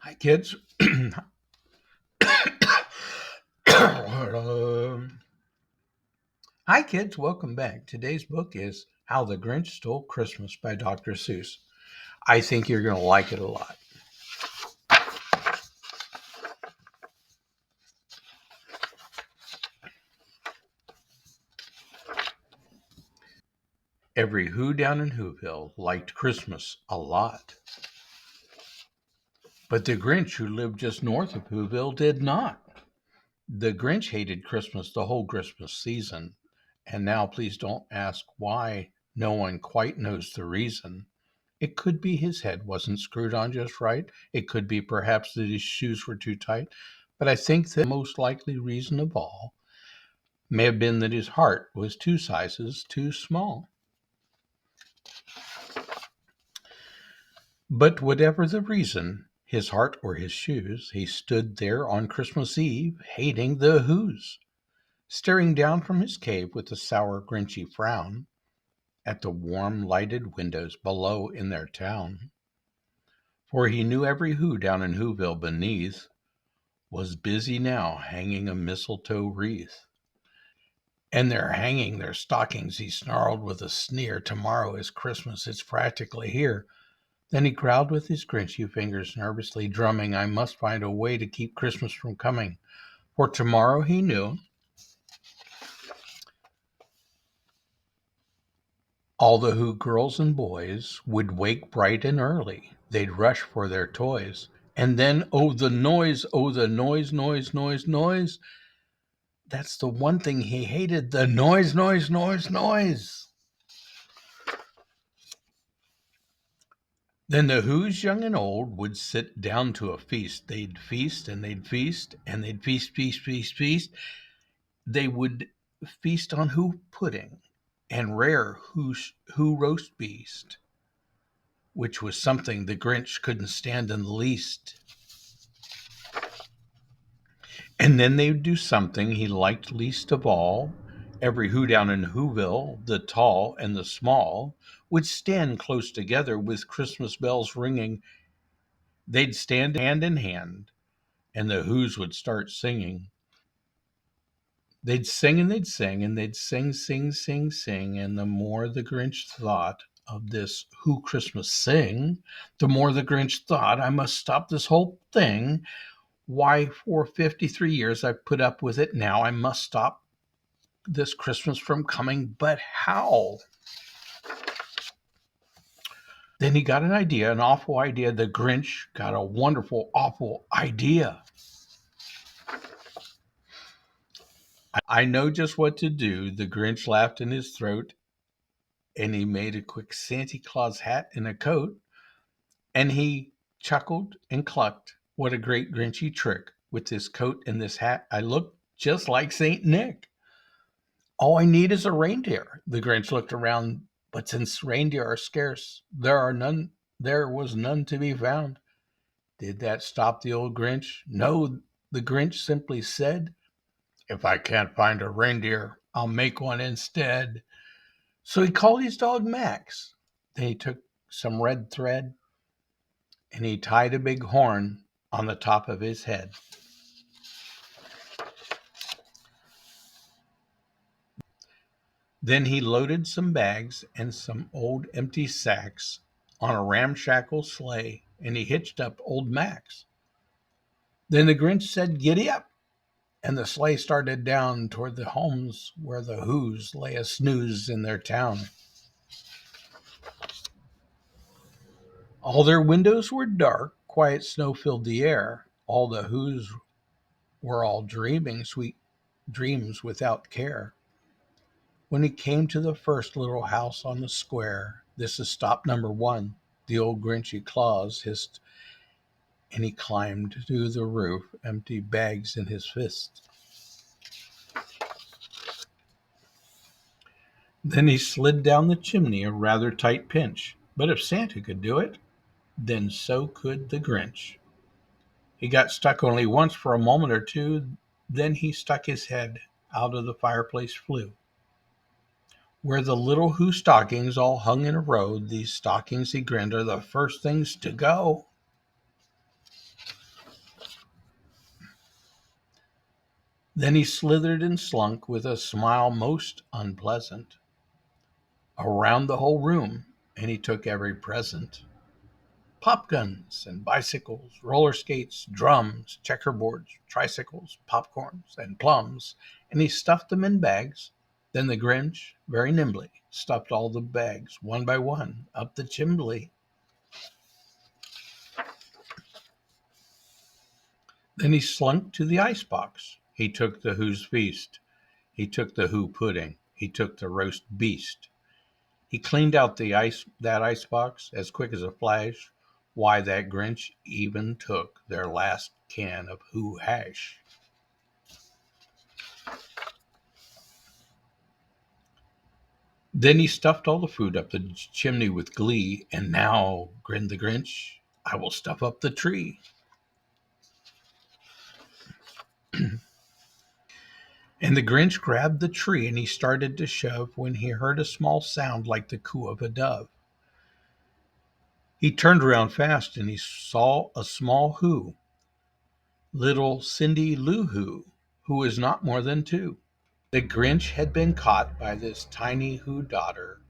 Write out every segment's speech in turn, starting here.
Hi, kids. Hi, kids. Welcome back. Today's book is How the Grinch Stole Christmas by Dr. Seuss. I think you're going to like it a lot. Every Who down in Whoville liked Christmas a lot. But the Grinch, who lived just north of Whoville, did not. The Grinch hated Christmas the whole Christmas season. And now, please don't ask why. No one quite knows the reason. It could be his head wasn't screwed on just right. It could be perhaps that his shoes were too tight. But I think the most likely reason of all may have been that his heart was two sizes too small. But whatever the reason, his heart or his shoes, he stood there on Christmas Eve, hating the Who's, staring down from his cave with a sour, grinchy frown at the warm, lighted windows below in their town. For he knew every Who down in Whoville beneath was busy now hanging a mistletoe wreath. And they're hanging their stockings, he snarled with a sneer. Tomorrow is Christmas, it's practically here. Then he growled with his grinchy fingers, nervously drumming, I must find a way to keep Christmas from coming. For tomorrow, he knew, all the Who girls and boys would wake bright and early. They'd rush for their toys. And then, oh, the noise, noise, noise, noise. That's the one thing he hated, the noise, noise, noise, noise. Then the Who's young and old would sit down to a feast. They'd feast and they'd feast and they'd feast, feast, feast, feast. They would feast on Who pudding and rare Who roast beast, which was something the Grinch couldn't stand in the least. And then they'd do something he liked least of all. Every Who down in Whoville, the tall and the small, would stand close together with Christmas bells ringing. They'd stand hand in hand, and the Who's would start singing. They'd sing and they'd sing and they'd sing, sing, sing, sing. And the more the Grinch thought of this Who Christmas sing, the more the Grinch thought, I must stop this whole thing. Why, for 53 years I've put up with it. Now I must stop this Christmas from coming. But how? Then he got an idea, an awful idea. The Grinch got a wonderful, awful idea. I know just what to do. The Grinch laughed in his throat, and he made a quick Santa Claus hat and a coat, and he chuckled and clucked. What a great Grinchy trick. With this coat and this hat, I look just like Saint Nick. All I need is a reindeer. The Grinch looked around, but since reindeer are scarce, there was none to be found. Did that stop the old Grinch? No, the Grinch simply said, if I can't find a reindeer, I'll make one instead. So he called his dog Max. Then he took some red thread and he tied a big horn on the top of his head. Then he loaded some bags and some old empty sacks on a ramshackle sleigh, and he hitched up old Max. Then the Grinch said, giddy up, and the sleigh started down toward the homes where the Who's lay a snooze in their town. All their windows were dark, quiet snow filled the air. All the Who's were all dreaming sweet dreams without care. When he came to the first little house on the square, this is stop number one, the old Grinchy Claus hissed, and he climbed to the roof, empty bags in his fist. Then he slid down the chimney, a rather tight pinch. But if Santa could do it, then so could the Grinch. He got stuck only once for a moment or two, then he stuck his head out of the fireplace flue. Where the little Who stockings all hung in a row, these stockings, he grinned, are the first things to go. Then he slithered and slunk with a smile most unpleasant around the whole room, and he took every present: pop guns and bicycles, roller skates, drums, checkerboards, tricycles, popcorns, and plums, and he stuffed them in bags. Then the Grinch, very nimbly, stuffed all the bags, one by one, up the chimbley. Then he slunk to the ice box. He took the Who's Feast. He took the Who pudding. He took the roast beast. He cleaned out that ice box as quick as a flash. Why, that Grinch even took their last can of Who hash. Then he stuffed all the food up the chimney with glee, and now, grinned the Grinch, I will stuff up the tree. And the Grinch grabbed the tree and he started to shove when he heard a small sound like the coo of a dove. He turned around fast and he saw a small Who, little Cindy Lou who was not more than 2. The Grinch had been caught by this tiny Who daughter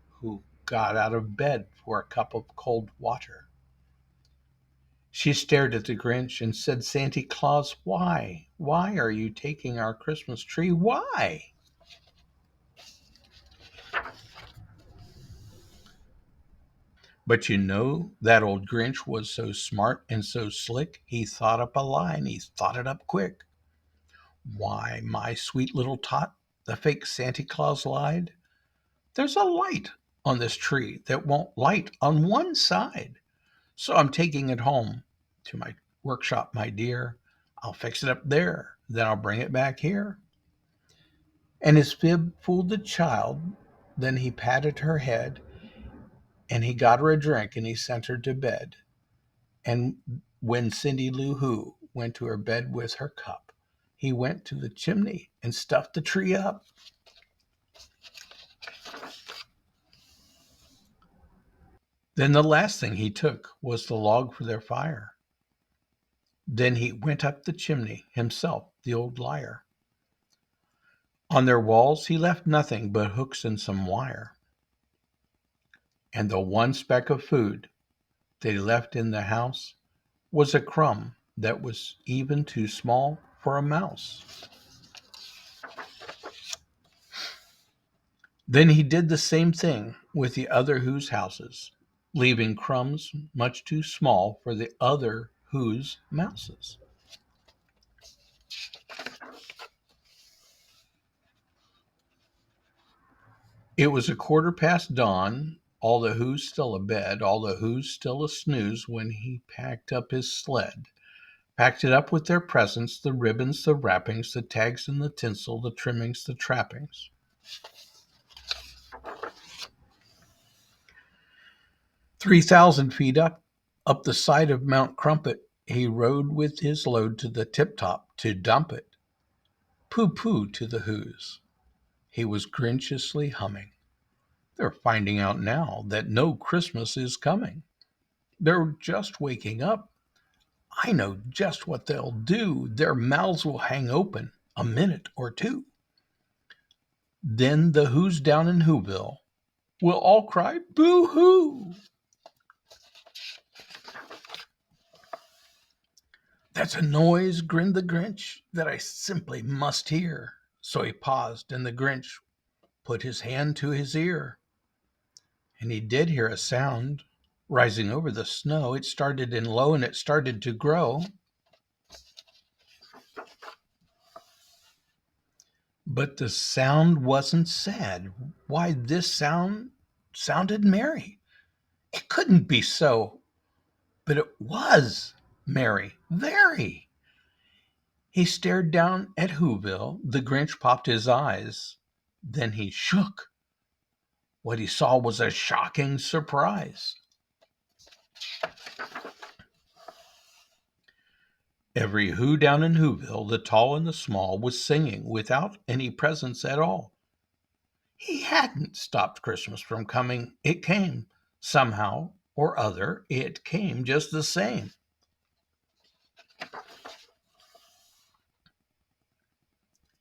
who got out of bed for a cup of cold water. She stared at the Grinch and said, Santa Claus, why? Why are you taking our Christmas tree? Why? But you know, that old Grinch was so smart and so slick, he thought up a lie and he thought it up quick. Why, my sweet little tot, the fake Santa Claus lied. There's a light on this tree that won't light on one side. So I'm taking it home to my workshop, my dear. I'll fix it up there, then I'll bring it back here. And his fib fooled the child. Then he patted her head, and he got her a drink, and he sent her to bed. And when Cindy Lou Who went to her bed with her cup, he went to the chimney and stuffed the tree up. Then the last thing he took was the log for their fire. Then he went up the chimney himself, the old liar. On their walls he left nothing but hooks and some wire. And the one speck of food they left in the house was a crumb that was even too small for a mouse. Then he did the same thing with the other Who's houses, leaving crumbs much too small for the other Who's mouses. It was a quarter past dawn, all the Who's still abed, all the Who's still a snooze when he packed up his sled. Packed it up with their presents, the ribbons, the wrappings, the tags and the tinsel, the trimmings, the trappings. 3,000 feet up the side of Mount Crumpet, he rode with his load to the tip-top to dump it. Pooh-pooh to the Who's. He was grinchiously humming. They're finding out now that no Christmas is coming. They're just waking up. I know just what they'll do. Their mouths will hang open a minute or two. Then the Who's down in Whoville will all cry boo-hoo. That's a noise, grinned the Grinch, that I simply must hear. So he paused, and the Grinch put his hand to his ear. And he did hear a sound rising over the snow. It started in low and it started to grow. But the sound wasn't sad. Why, this sound sounded merry. It couldn't be so, but it was merry, very. He stared down at Whoville. The Grinch popped his eyes. Then he shook. What he saw was a shocking surprise. Every Who down in Whoville, the tall and the small, was singing without any presents at all. He hadn't stopped Christmas from coming. It came. Somehow or other, it came just the same.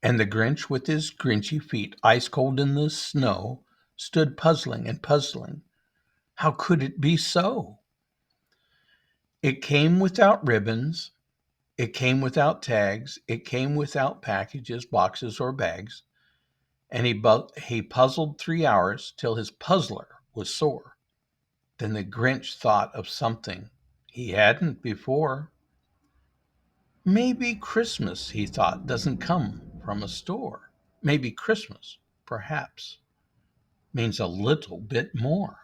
And the Grinch, with his Grinchy feet ice cold in the snow, stood puzzling and puzzling. How could it be so? It came without ribbons, it came without tags, it came without packages, boxes, or bags, and he puzzled 3 hours till his puzzler was sore. Then the Grinch thought of something he hadn't before. Maybe Christmas, he thought, doesn't come from a store. Maybe Christmas, perhaps, means a little bit more.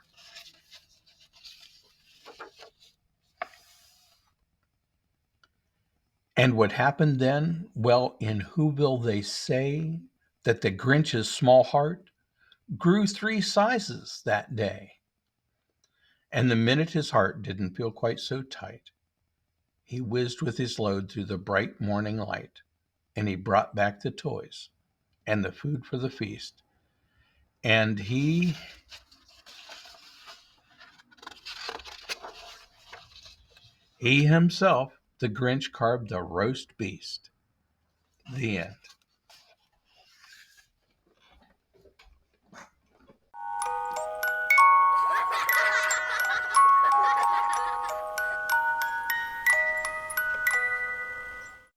And what happened then? Well, in Whoville they say that the Grinch's small heart grew 3 sizes that day. And the minute his heart didn't feel quite so tight, he whizzed with his load through the bright morning light, and he brought back the toys and the food for the feast. And he himself, the Grinch, carved the roast beast. The end.